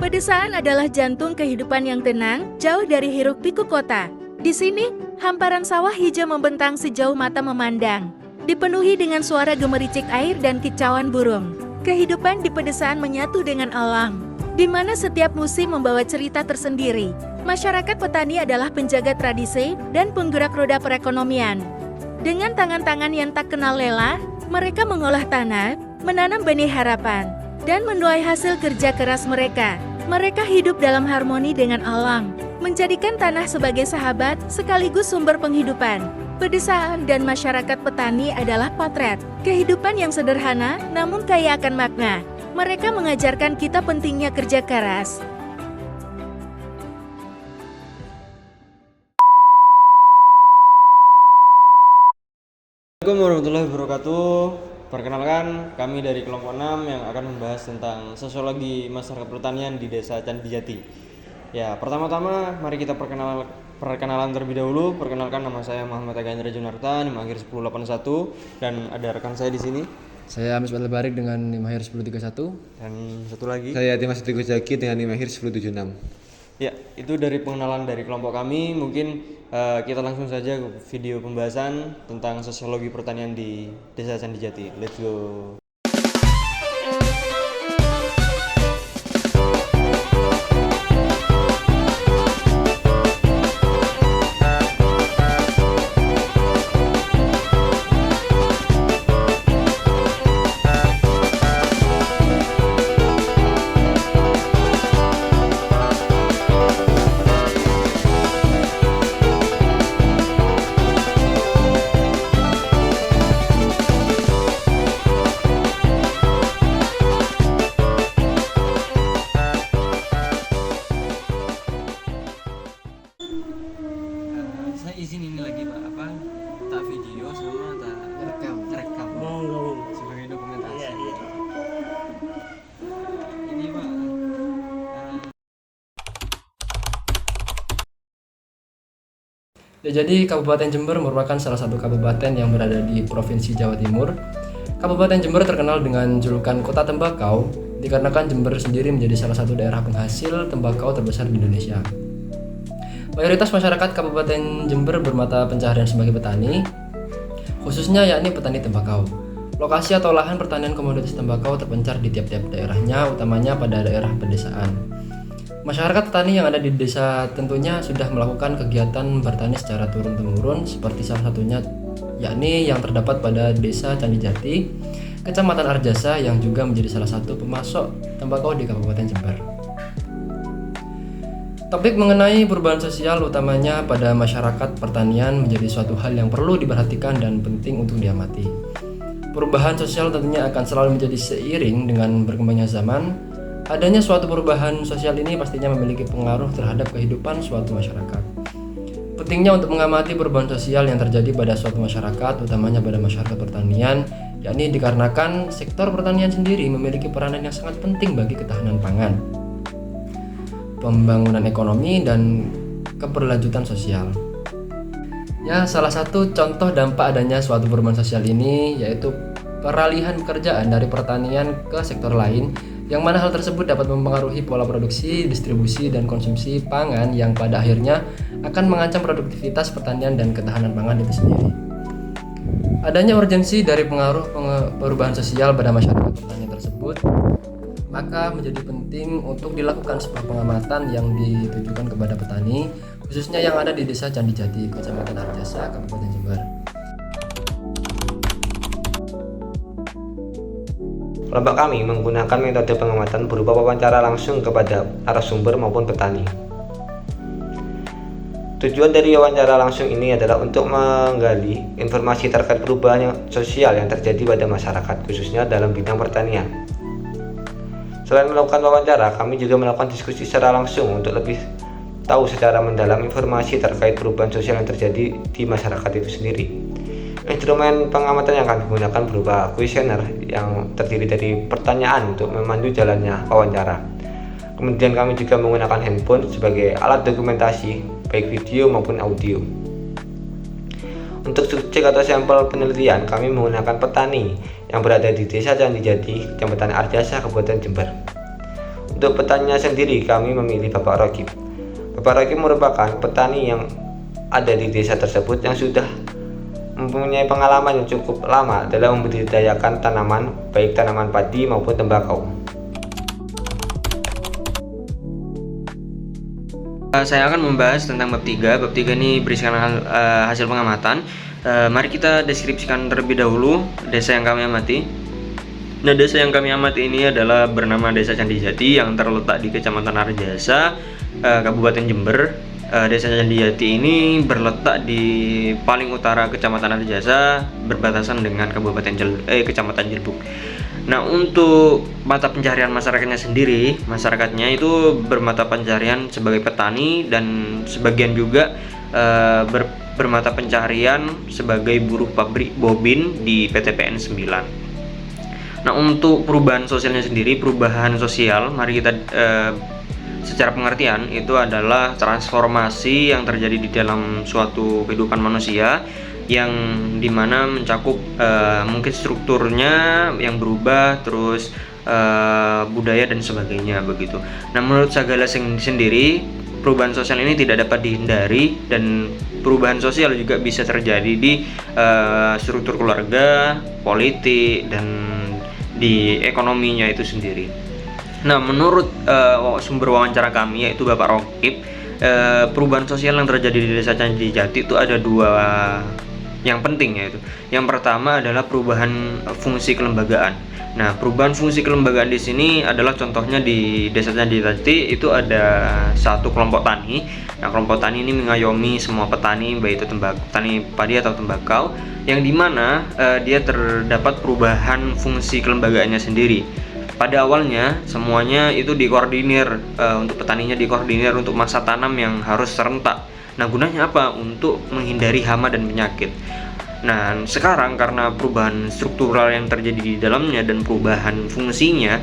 Pedesaan adalah jantung kehidupan yang tenang, jauh dari hiruk-pikuk kota. Di sini, hamparan sawah hijau membentang sejauh mata memandang, dipenuhi dengan suara gemericik air dan kicauan burung. Kehidupan di pedesaan menyatu dengan alam, di mana setiap musim membawa cerita tersendiri. Masyarakat petani adalah penjaga tradisi dan penggerak roda perekonomian. Dengan tangan-tangan yang tak kenal lelah, mereka mengolah tanah, menanam benih harapan, dan menuai hasil kerja keras mereka. Mereka hidup dalam harmoni dengan alam, menjadikan tanah sebagai sahabat sekaligus sumber penghidupan. Pedesaan dan masyarakat petani adalah potret kehidupan yang sederhana namun kaya akan makna. Mereka mengajarkan kita pentingnya kerja keras. Assalamualaikum warahmatullahi wabarakatuh. Perkenalkan, kami dari kelompok 6 yang akan membahas tentang sosiologi masyarakat pertanian di Desa Candijati. Ya, pertama-tama mari kita perkenalan terlebih dahulu. Perkenalkan, nama saya Muhammad Aga Indra Junarta, NIM akhir 1081, dan ada rekan saya di sini. Saya Amis Barik dengan NIM akhir 1031. Dan satu lagi. Saya Dimas Teguh Zaki dengan NIM akhir 1076. Ya, itu dari pengenalan dari kelompok kami. Mungkin kita langsung saja ke video pembahasan tentang sosiologi pertanian di Desa Candijati. Let's go. Saya izin ini lagi Pak, tak video sama tak rekam sebagai dokumentasi. Ini Pak, Ya, jadi Kabupaten Jember merupakan salah satu kabupaten yang berada di Provinsi Jawa Timur. Kabupaten Jember terkenal dengan julukan Kota Tembakau dikarenakan Jember sendiri menjadi salah satu daerah penghasil tembakau terbesar di Indonesia. Mayoritas masyarakat Kabupaten Jember bermata pencaharian sebagai petani, khususnya yakni petani tembakau. Lokasi atau lahan pertanian komoditas tembakau terpencar di tiap-tiap daerahnya, utamanya pada daerah pedesaan. Masyarakat petani yang ada di desa tentunya sudah melakukan kegiatan bertani secara turun-temurun, seperti salah satunya yakni yang terdapat pada Desa Candijati, Kecamatan Arjasa, yang juga menjadi salah satu pemasok tembakau di Kabupaten Jember. Topik mengenai perubahan sosial utamanya pada masyarakat pertanian menjadi suatu hal yang perlu diperhatikan dan penting untuk diamati. Perubahan sosial tentunya akan selalu menjadi seiring dengan berkembangnya zaman. Adanya suatu perubahan sosial ini pastinya memiliki pengaruh terhadap kehidupan suatu masyarakat. Pentingnya untuk mengamati perubahan sosial yang terjadi pada suatu masyarakat, utamanya pada masyarakat pertanian, yakni dikarenakan sektor pertanian sendiri memiliki peranan yang sangat penting bagi ketahanan pangan, pembangunan ekonomi, dan keberlanjutan sosial. Ya, salah satu contoh dampak adanya suatu perubahan sosial ini yaitu peralihan pekerjaan dari pertanian ke sektor lain, yang mana hal tersebut dapat mempengaruhi pola produksi, distribusi, dan konsumsi pangan yang pada akhirnya akan mengancam produktivitas pertanian dan ketahanan pangan itu sendiri. Adanya urgensi dari pengaruh perubahan sosial pada masyarakat pertanian tersebut, maka menjadi penting untuk dilakukan sebuah pengamatan yang ditujukan kepada petani, khususnya yang ada di Desa Candijati, Kecamatan Arjasa, Kabupaten Jember. Kelompok kami menggunakan metode pengamatan berupa wawancara langsung kepada narasumber maupun petani. Tujuan dari wawancara langsung ini adalah untuk menggali informasi terkait perubahan sosial yang terjadi pada masyarakat, khususnya dalam bidang pertanian. Selain melakukan wawancara, kami juga melakukan diskusi secara langsung untuk lebih tahu secara mendalam informasi terkait perubahan sosial yang terjadi di masyarakat itu sendiri. Instrumen pengamatan yang kami gunakan berupa kuesioner yang terdiri dari pertanyaan untuk memandu jalannya wawancara. Kemudian kami juga menggunakan handphone sebagai alat dokumentasi, baik video maupun audio. Untuk subjek atau sampel penelitian, kami menggunakan petani yang berada di Desa Candijati, Kecamatan Arjasa, Kabupaten Jember. Untuk petaninya sendiri kami memilih Bapak Rokib. Bapak Rokib merupakan petani yang ada di desa tersebut yang sudah mempunyai pengalaman yang cukup lama dalam membudidayakan tanaman, baik tanaman padi maupun tembakau. Saya akan membahas tentang bab 3. Bab 3 ini berisikan hasil pengamatan. Mari kita deskripsikan terlebih dahulu desa yang kami amati. Nah, desa yang kami amati ini adalah bernama Desa Candi Jati yang terletak di Kecamatan Arjasa, Kabupaten Jember. Desa Candi Jati ini berletak di paling utara Kecamatan Arjasa, berbatasan dengan Kecamatan Jelbuk. Nah, untuk mata pencaharian masyarakatnya itu bermata pencaharian sebagai petani dan sebagian juga bermata pencaharian sebagai buruh pabrik bobin di PTPN 9. Nah, untuk perubahan sosialnya sendiri, perubahan sosial, mari kita secara pengertian itu adalah transformasi yang terjadi di dalam suatu kehidupan manusia yang dimana mencakup mungkin strukturnya yang berubah, terus budaya dan sebagainya begitu. Nah, menurut Sagala sendiri, perubahan sosial ini tidak dapat dihindari dan perubahan sosial juga bisa terjadi di struktur keluarga, politik, dan di ekonominya itu sendiri. Nah, menurut sumber wawancara kami yaitu Bapak Rokib, perubahan sosial yang terjadi di Desa Candi Jati itu ada dua yang penting, yaitu yang pertama adalah perubahan fungsi kelembagaan. Nah, perubahan fungsi kelembagaan di sini adalah contohnya di Desa Candi Jati itu ada satu kelompok tani. Nah, kelompok tani ini mengayomi semua petani, baik itu petani padi atau tembakau, yang dimana dia terdapat perubahan fungsi kelembagaannya sendiri. Pada awalnya semuanya itu dikoordinir, untuk petaninya dikoordinir untuk masa tanam yang harus serentak. Nah, gunanya apa? Untuk menghindari hama dan penyakit. Nah, sekarang karena perubahan struktural yang terjadi di dalamnya dan perubahan fungsinya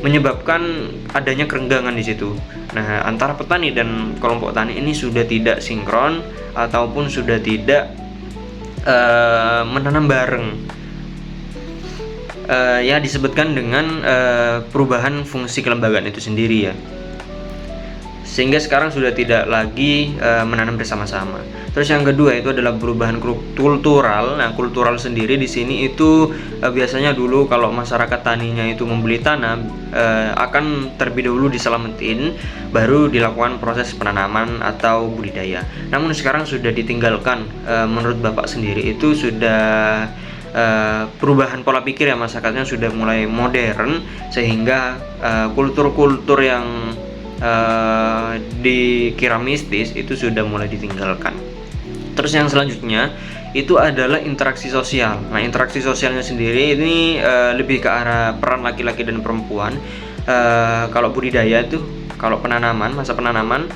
menyebabkan adanya kerenggangan di situ. Nah, antara petani dan kelompok tani ini sudah tidak sinkron ataupun sudah tidak menanam bareng. Ya, disebutkan dengan perubahan fungsi kelembagaan itu sendiri ya. Sehingga sekarang sudah tidak lagi menanam bersama-sama. Terus yang kedua itu adalah perubahan kultural. Nah, kultural sendiri di sini itu biasanya dulu kalau masyarakat taninya itu membeli tanah akan terlebih dahulu diselamatin, baru dilakukan proses penanaman atau budidaya. Namun sekarang sudah ditinggalkan. Menurut Bapak sendiri itu sudah perubahan pola pikir ya, masyarakatnya sudah mulai modern sehingga kultur-kultur yang dikira mistis itu sudah mulai ditinggalkan. Terus yang selanjutnya itu adalah interaksi sosial. Nah, interaksi sosialnya sendiri ini lebih ke arah peran laki-laki dan perempuan. Kalau budidaya itu, kalau masa penanaman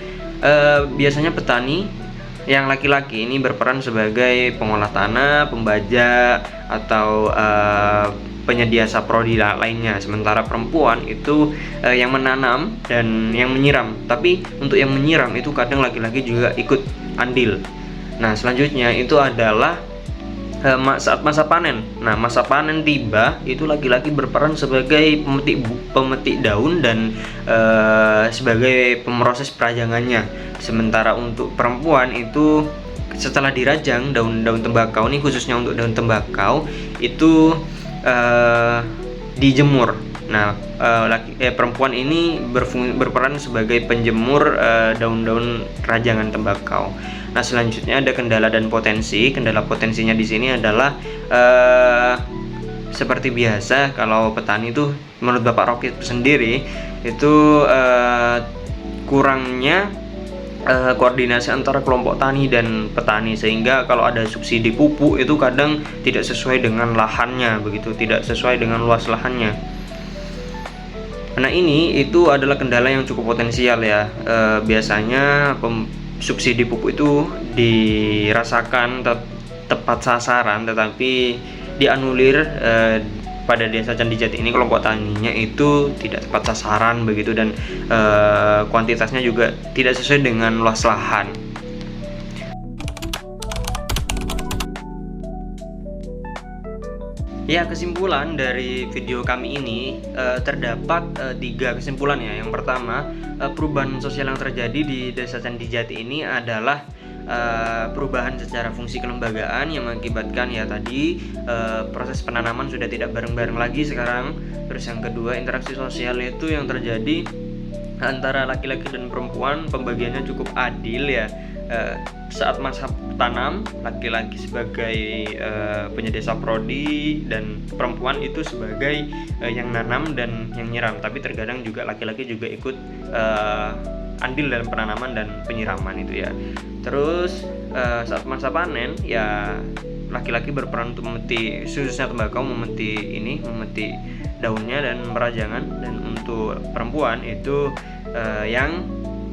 biasanya petani yang laki-laki ini berperan sebagai pengolah tanah, pembajak, atau penyedia saprodi lainnya. Sementara perempuan itu yang menanam dan yang menyiram. Tapi untuk yang menyiram itu kadang laki-laki juga ikut andil. Nah, selanjutnya itu adalah saat masa panen. Nah, masa panen tiba, itu laki-laki berperan sebagai pemetik daun dan sebagai pemroses perajangannya. Sementara untuk perempuan itu setelah dirajang daun-daun tembakau ini, khususnya untuk daun tembakau itu dijemur. Nah, perempuan ini berperan sebagai penjemur daun-daun rajangan tembakau. Nah, selanjutnya ada kendala dan potensi. Kendala potensinya di sini adalah seperti biasa kalau petani itu menurut Bapak Rokib sendiri itu kurangnya koordinasi antara kelompok tani dan petani, sehingga kalau ada subsidi pupuk itu kadang tidak sesuai dengan lahannya begitu, tidak sesuai dengan luas lahannya. Nah, ini itu adalah kendala yang cukup potensial ya. Biasanya subsidi pupuk itu dirasakan tepat sasaran, tetapi dianulir pada Desa Candi Jati ini kelompok taninya itu tidak tepat sasaran begitu, dan kuantitasnya juga tidak sesuai dengan luas lahan. Ya, kesimpulan dari video kami ini terdapat 3 kesimpulan ya. Yang pertama, perubahan sosial yang terjadi di Desa Candi Jati ini adalah perubahan secara fungsi kelembagaan yang mengakibatkan ya tadi proses penanaman sudah tidak bareng-bareng lagi sekarang. Terus yang kedua, interaksi sosial itu yang terjadi antara laki-laki dan perempuan pembagiannya cukup adil ya. Saat masa tanam, laki-laki sebagai penyedia saprodi dan perempuan itu sebagai yang nanam dan yang nyiram. Tapi terkadang juga laki-laki juga ikut andil dalam penanaman dan penyiraman itu ya. Terus saat masa panen ya laki-laki berperan untuk memeti, khususnya tembakau, memeti daunnya dan merajangan, dan untuk perempuan itu yang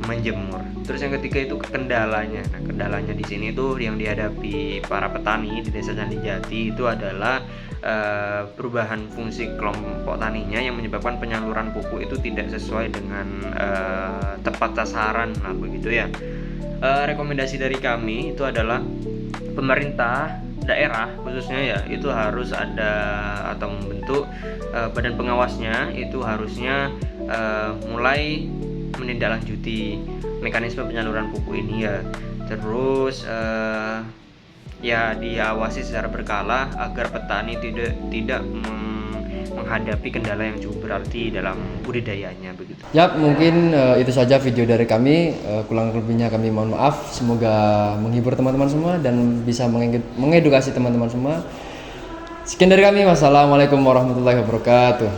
menjemur. Terus yang ketiga itu kendalanya. Nah, kendalanya di sini tuh yang dihadapi para petani di Desa Candi Jati itu adalah perubahan fungsi kelompok taninya yang menyebabkan penyaluran pupuk itu tidak sesuai dengan tepat sasaran. Nah, begitu ya. Rekomendasi dari kami itu adalah pemerintah daerah khususnya ya itu harus ada atau membentuk badan pengawasnya, itu harusnya mulai menindaklanjuti mekanisme penyaluran pupuk ini ya. Terus ya diawasi secara berkala agar petani tidak menghadapi kendala yang cukup berarti dalam budidayanya begitu. Yap, mungkin itu saja video dari kami. Kurang lebihnya kami mohon maaf. Semoga menghibur teman-teman semua dan bisa mengedukasi teman-teman semua. Sekian dari kami. Wassalamualaikum warahmatullahi wabarakatuh.